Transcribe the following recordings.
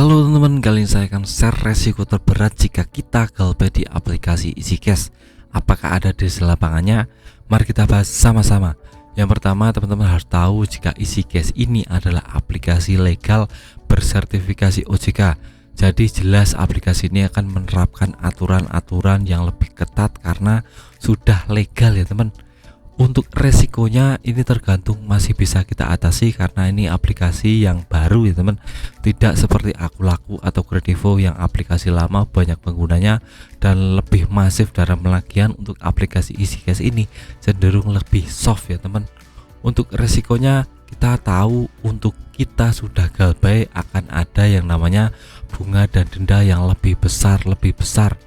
Halo teman-teman, kali ini saya akan share resiko terberat jika kita galbay di aplikasi EasyCash. Apakah ada di lapangannya? Mari kita bahas sama-sama. Yang pertama, teman-teman harus tahu jika EasyCash ini adalah aplikasi legal bersertifikasi OJK. Jadi jelas aplikasi ini akan menerapkan aturan-aturan yang lebih ketat karena sudah legal ya teman. Untuk resikonya ini tergantung masih bisa kita atasi karena ini aplikasi yang baru ya teman, tidak seperti Akulaku atau Kredivo yang aplikasi lama banyak penggunanya dan lebih masif dalam penagihan. Untuk aplikasi EasyCash ini cenderung lebih soft ya teman. Untuk resikonya kita tahu, untuk kita sudah galbay akan ada yang namanya bunga dan denda yang lebih besar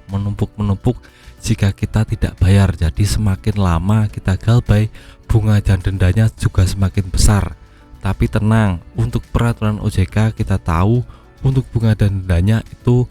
menumpuk jika kita tidak bayar. Jadi semakin lama kita galbay, bunga dan dendanya juga semakin besar. Tapi tenang, untuk peraturan OJK kita tahu untuk bunga dan dendanya itu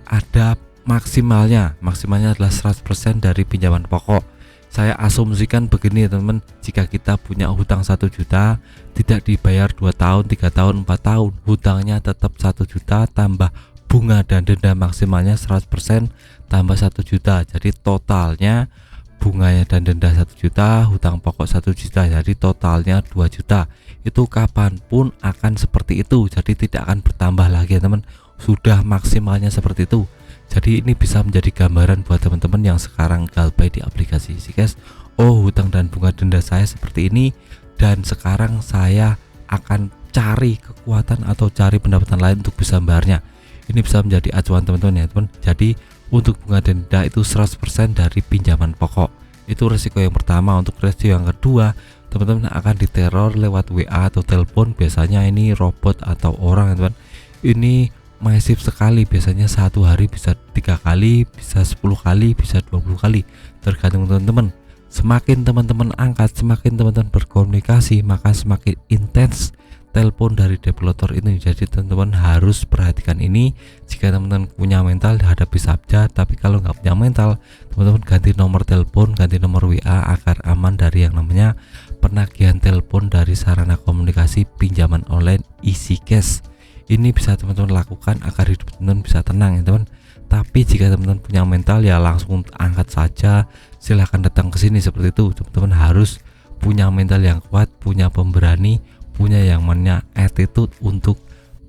ada maksimalnya adalah 100% dari pinjaman pokok. Saya asumsikan begini ya teman, jika kita punya hutang 1 juta tidak dibayar 2 tahun, 3 tahun, 4 tahun, hutangnya tetap 1 juta tambah bunga dan denda maksimalnya 100% tambah 1 juta. Jadi totalnya bunganya dan denda 1 juta, hutang pokok 1 juta, jadi totalnya 2 juta. Itu kapanpun akan seperti itu, jadi tidak akan bertambah lagi ya teman, sudah maksimalnya seperti itu. Jadi ini bisa menjadi gambaran buat teman-teman yang sekarang galbay di aplikasi EasyCash. Oh, hutang dan bunga denda saya seperti ini, dan sekarang saya akan cari kekuatan atau cari pendapatan lain untuk bisa membayarnya. Ini bisa menjadi acuan teman-teman ya teman. Jadi untuk bunga dan denda itu 100% dari pinjaman pokok. Itu resiko yang pertama. Untuk resiko yang kedua, teman-teman akan diteror lewat WA atau telepon. Biasanya ini robot atau orang ya teman. Ini masif sekali, biasanya satu hari bisa 3 kali, bisa 10 kali, bisa 20 kali, tergantung teman-teman. Semakin teman-teman angkat, semakin teman-teman berkomunikasi, maka semakin intens telepon dari developer ini. Jadi teman-teman harus perhatikan ini. Jika teman-teman punya mental hadapi saja, tapi kalau nggak punya mental, teman-teman ganti nomor telepon, ganti nomor WA agar aman dari yang namanya penagihan telepon dari sarana komunikasi pinjaman online EasyCash. Ini bisa teman-teman lakukan agar hidup teman-teman bisa tenang ya teman. Tapi jika teman-teman punya mental ya langsung angkat saja, silahkan datang ke sini seperti itu. Teman-teman harus punya mental yang kuat, punya pemberani, punya yang namanya attitude untuk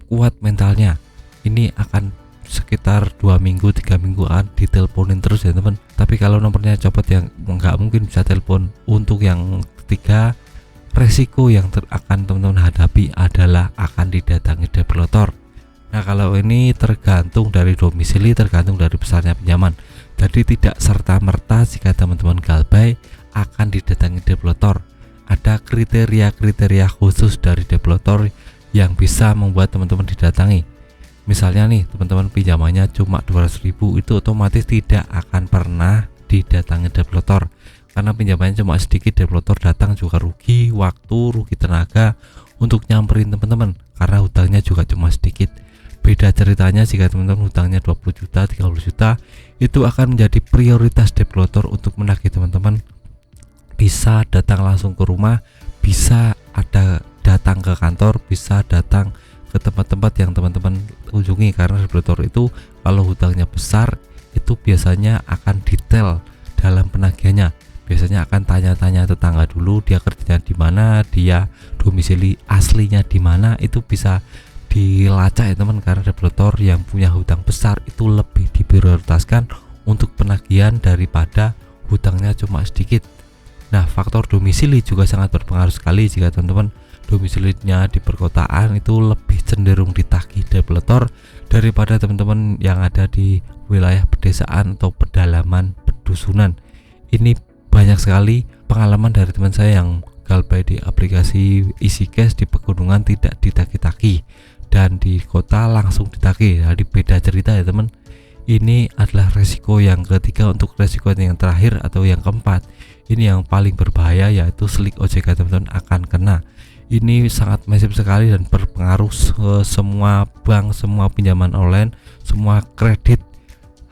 kuat mentalnya. Ini akan sekitar 2 minggu 3 minggu akan diteleponin terus ya teman. Tapi kalau nomornya copot yang nggak mungkin bisa telepon. Untuk yang ketiga, resiko yang akan teman-teman hadapi adalah akan didatangi developer. Nah, kalau ini tergantung dari domisili, tergantung dari besarnya pinjaman. Jadi tidak serta-merta jika teman-teman galbay akan didatangi developer. Ada kriteria-kriteria khusus dari developer yang bisa membuat teman-teman didatangi. Misalnya nih, teman-teman pinjamannya cuma 200.000, itu otomatis tidak akan pernah didatangi developer. Karena pinjamannya cuma sedikit, developer datang juga rugi waktu, rugi tenaga untuk nyamperin teman-teman karena hutangnya juga cuma sedikit. Beda ceritanya jika teman-teman hutangnya 20 juta, 30 juta, itu akan menjadi prioritas developer untuk menagih teman-teman. Bisa datang langsung ke rumah, bisa ada datang ke kantor, bisa datang ke tempat-tempat yang teman-teman kunjungi. Karena developer itu kalau hutangnya besar itu biasanya akan detail dalam penagihannya. Biasanya akan tanya-tanya tetangga dulu, dia kerjanya di mana, dia domisili aslinya di mana, itu bisa dilacak ya teman. Karena developer yang punya hutang besar itu lebih diprioritaskan untuk penagihan daripada hutangnya cuma sedikit. Nah, faktor domisili juga sangat berpengaruh sekali. Jika teman-teman domisilinya di perkotaan, itu lebih cenderung ditagih developer daripada teman-teman yang ada di wilayah pedesaan atau pedalaman pedusunan. Ini banyak sekali pengalaman dari teman saya yang galbay di aplikasi EasyCash di pegunungan tidak ditagih-tagih, dan di kota langsung ditagih. Jadi beda cerita ya teman. Ini adalah resiko yang ketiga. Untuk resiko yang terakhir atau yang keempat, ini yang paling berbahaya, yaitu slick OJK teman-teman akan kena. Ini sangat masif sekali dan berpengaruh semua bank, semua pinjaman online, semua kredit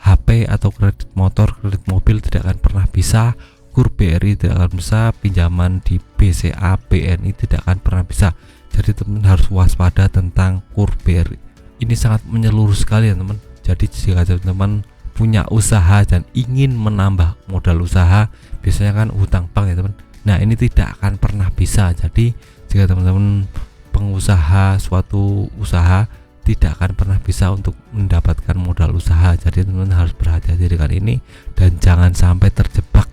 HP atau kredit motor, kredit mobil tidak akan pernah bisa. KUR BRI tidak akan bisa, pinjaman di BCA, BNI tidak akan pernah bisa. Jadi teman-teman harus waspada tentang KUR BRI ini sangat menyeluruh sekali ya teman. Jadi jika teman-teman punya usaha dan ingin menambah modal usaha, biasanya kan hutang bank ya teman. Nah ini tidak akan pernah bisa. Jadi jika teman-teman pengusaha suatu usaha, tidak akan pernah bisa untuk mendapatkan modal usaha. Jadi teman-teman harus berhati-hati dengan ini dan jangan sampai terjebak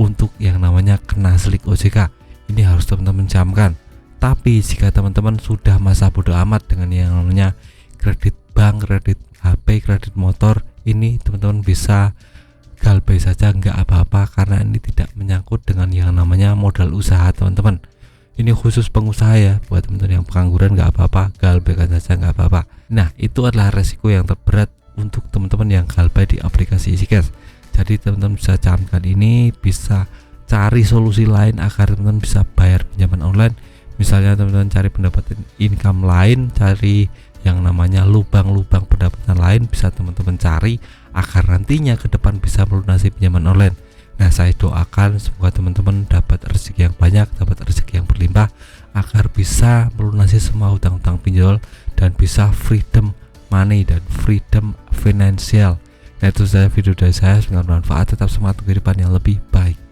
untuk yang namanya kena slick OJK. Ini harus teman-teman camkan. Tapi jika teman-teman sudah masa bodo amat dengan yang namanya kredit bank, kredit HP, kredit motor, ini teman-teman bisa galbay saja, nggak apa-apa, karena ini tidak menyangkut dengan yang namanya modal usaha teman-teman. Ini khusus pengusaha ya, buat teman-teman yang pengangguran nggak apa-apa, galbaykan saja nggak apa-apa. Nah itu adalah resiko yang terberat untuk teman-teman yang galbay di aplikasi EasyCash. Jadi teman-teman bisa camkan ini, bisa cari solusi lain agar teman-teman bisa bayar pinjaman online. Misalnya teman-teman cari pendapatan income lain, cari yang namanya lubang-lubang pendapatan lain, bisa teman-teman cari agar nantinya ke depan bisa melunasi pinjaman online. Nah saya doakan semoga teman-teman dapat rezeki yang banyak, dapat rezeki yang berlimpah, agar bisa melunasi semua hutang-hutang pinjol dan bisa freedom money dan freedom financial. Nah itu saja video dari saya, semoga bermanfaat, tetap semangat kehidupan yang lebih baik.